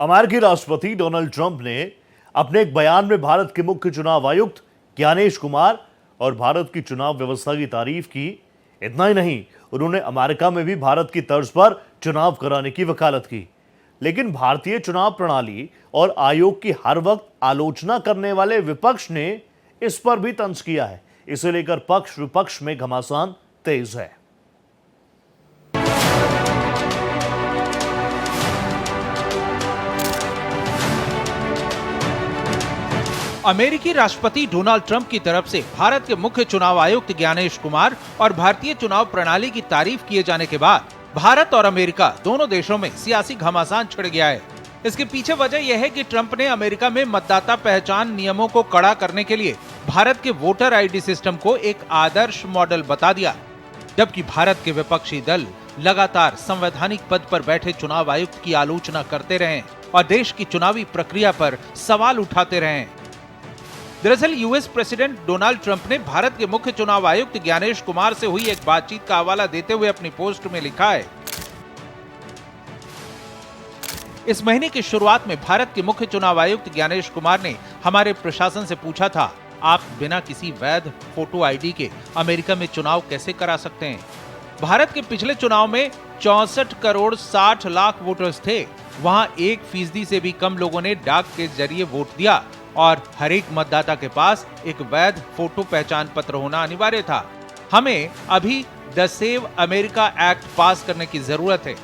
अमेरिकी राष्ट्रपति Donald Trump ने अपने एक बयान में भारत के मुख्य चुनाव आयुक्त ज्ञानेश कुमार और भारत की चुनाव व्यवस्था की तारीफ की। इतना ही नहीं, उन्होंने अमेरिका में भी भारत की तर्ज पर चुनाव कराने की वकालत की। लेकिन भारतीय चुनाव प्रणाली और आयोग की हर वक्त आलोचना करने वाले विपक्ष ने इस पर भी तंज किया है। इसे लेकर पक्ष विपक्ष में घमासान तेज है। अमेरिकी राष्ट्रपति डोनाल्ड ट्रंप की तरफ से भारत के मुख्य चुनाव आयुक्त ज्ञानेश कुमार और भारतीय चुनाव प्रणाली की तारीफ किए जाने के बाद भारत और अमेरिका दोनों देशों में सियासी घमासान छिड़ गया है। इसके पीछे वजह यह है कि ट्रंप ने अमेरिका में मतदाता पहचान नियमों को कड़ा करने के लिए भारत के वोटर आईडी सिस्टम को एक आदर्श मॉडल बता दिया, जबकि भारत के विपक्षी दल लगातार संवैधानिक पद पर बैठे चुनाव आयुक्त की आलोचना करते रहे और देश की चुनावी प्रक्रिया पर सवाल उठाते रहे। दरअसल यूएस प्रेसिडेंट डोनाल्ड ट्रंप ने भारत के मुख्य चुनाव आयुक्त ज्ञानेश कुमार से हुई एक बातचीत का हवाला देते हुए अपनी पोस्ट में लिखा है, इस महीने की शुरुआत में भारत के मुख्य चुनाव आयुक्त ज्ञानेश कुमार ने हमारे प्रशासन से पूछा था, आप बिना किसी वैध फोटो आईडी के अमेरिका में चुनाव कैसे करा सकते हैं। भारत के पिछले चुनाव में 64 करोड़ 60 लाख वोटर्स थे। वहां 1% से भी कम लोगों ने डाक के जरिए वोट दिया और हर एक मतदाता के पास एक वैध फोटो पहचान पत्र होना अनिवार्य था। हमें अभी द सेव अमेरिका एक्ट पास करने की जरूरत है।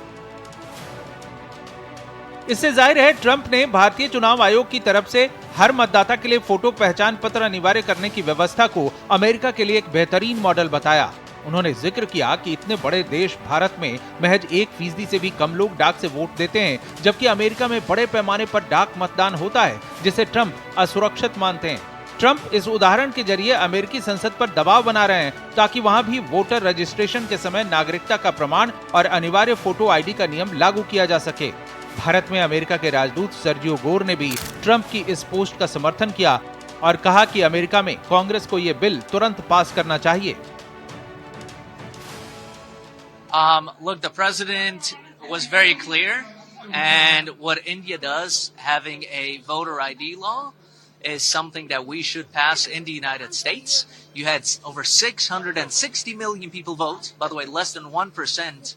इससे जाहिर है ट्रंप ने भारतीय चुनाव आयोग की तरफ से हर मतदाता के लिए फोटो पहचान पत्र अनिवार्य करने की व्यवस्था को अमेरिका के लिए एक बेहतरीन मॉडल बताया। उन्होंने जिक्र किया कि इतने बड़े देश भारत में महज 1% से भी कम लोग डाक से वोट देते हैं, जबकि अमेरिका में बड़े पैमाने पर डाक मतदान होता है, जिसे ट्रंप असुरक्षित मानते हैं। ट्रंप इस उदाहरण के जरिए अमेरिकी संसद पर दबाव बना रहे हैं ताकि वहां भी वोटर रजिस्ट्रेशन के समय नागरिकता का प्रमाण और अनिवार्य फोटो आईडी का नियम लागू किया जा सके। भारत में अमेरिका के राजदूत सर्जियो गोर ने भी ट्रंप की इस पोस्ट का समर्थन किया और कहा कि अमेरिका में कांग्रेस को ये बिल तुरंत पास करना चाहिए। Look, the president was very clear, and what India does, having a voter ID law, is something that we should pass in the United States. You had over 660 million people vote, by the way, less than 1%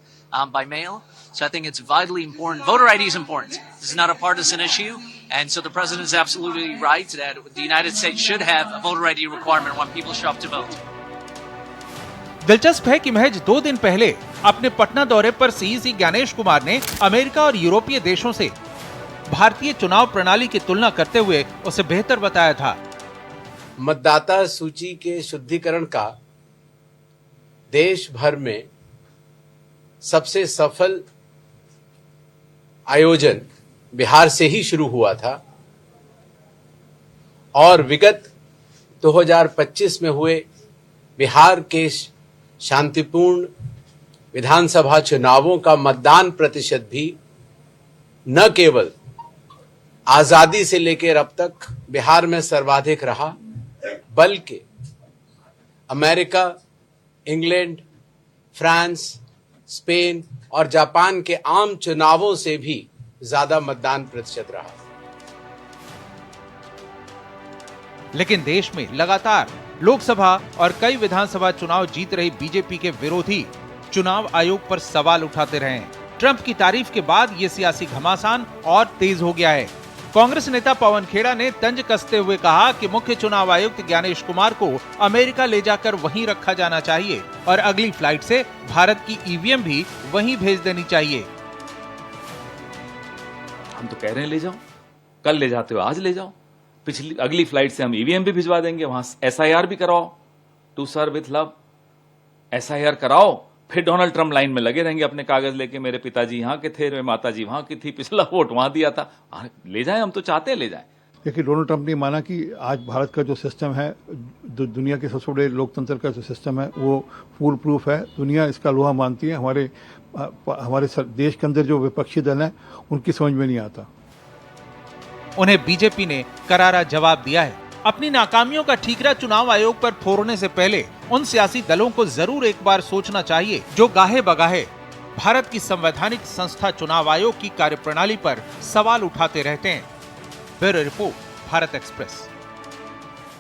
by mail. So I think it's vitally important. Voter ID is important. This is not a partisan issue, and so the president is absolutely right that the United States should have a voter ID requirement when people show up to vote. दिलचस्प है कि महज 2 दिन पहले अपने पटना दौरे पर CEC Gyanesh Kumar ने अमेरिका और यूरोपीय देशों से भारतीय चुनाव प्रणाली की तुलना करते हुए उसे बेहतर बताया था। मतदाता सूची के शुद्धिकरण का देश भर में सबसे सफल आयोजन बिहार से ही शुरू हुआ था और विगत 2025 में हुए बिहार के शांतिपूर्ण विधानसभा चुनावों का मतदान प्रतिशत भी न केवल आजादी से लेकर अब तक बिहार में सर्वाधिक रहा, बल्कि अमेरिका, इंग्लैंड, फ्रांस, स्पेन और जापान के आम चुनावों से भी ज्यादा मतदान प्रतिशत रहा। लेकिन देश में लगातार लोकसभा और कई विधानसभा चुनाव जीत रही बीजेपी के विरोधी चुनाव आयोग पर सवाल उठाते रहे। ट्रंप की तारीफ के बाद ये सियासी घमासान और तेज हो गया है। कांग्रेस नेता पवन खेड़ा ने तंज कसते हुए कहा कि मुख्य चुनाव आयुक्त ज्ञानेश कुमार को अमेरिका ले जाकर वहीं रखा जाना चाहिए और अगली फ्लाइट से भारत की ईवीएम भी वहीं भेज देनी चाहिए। हम तो कह रहे हैं ले जाओ, कल ले जाते हो आज ले जाओ, अगली फ्लाइट से हम ईवीएम भी भिजवा देंगे, वहां एसआईआर भी कराओ, to serve with love, SIR कराओ, फिर डोनाल्ड ट्रंप लाइन में लगे रहेंगे अपने कागज लेके, मेरे पिताजी यहाँ के थे, मेरे माताजी वहां की थी, पिछला वोट वहां दिया था, ले जाए, हम तो चाहते हैं ले जाए। देखिए, डोनाल्ड ट्रंप ने माना कि आज भारत का जो सिस्टम है, दुनिया के सबसे बड़े लोकतंत्र का जो सिस्टम है, वो फूल प्रूफ है, दुनिया इसका लोहा मानती है। हमारे देश के अंदर जो विपक्षी दल है उनकी समझ में नहीं आता। उन्हें बीजेपी ने करारा जवाब दिया है। अपनी नाकामियों का ठीकरा चुनाव आयोग पर फोड़ने से पहले उन सियासी दलों को जरूर एक बार सोचना चाहिए जो गाहे बगाहे भारत की संवैधानिक संस्था चुनाव आयोग की कार्यप्रणाली पर सवाल उठाते रहते हैं। Bureau report, Bharat express.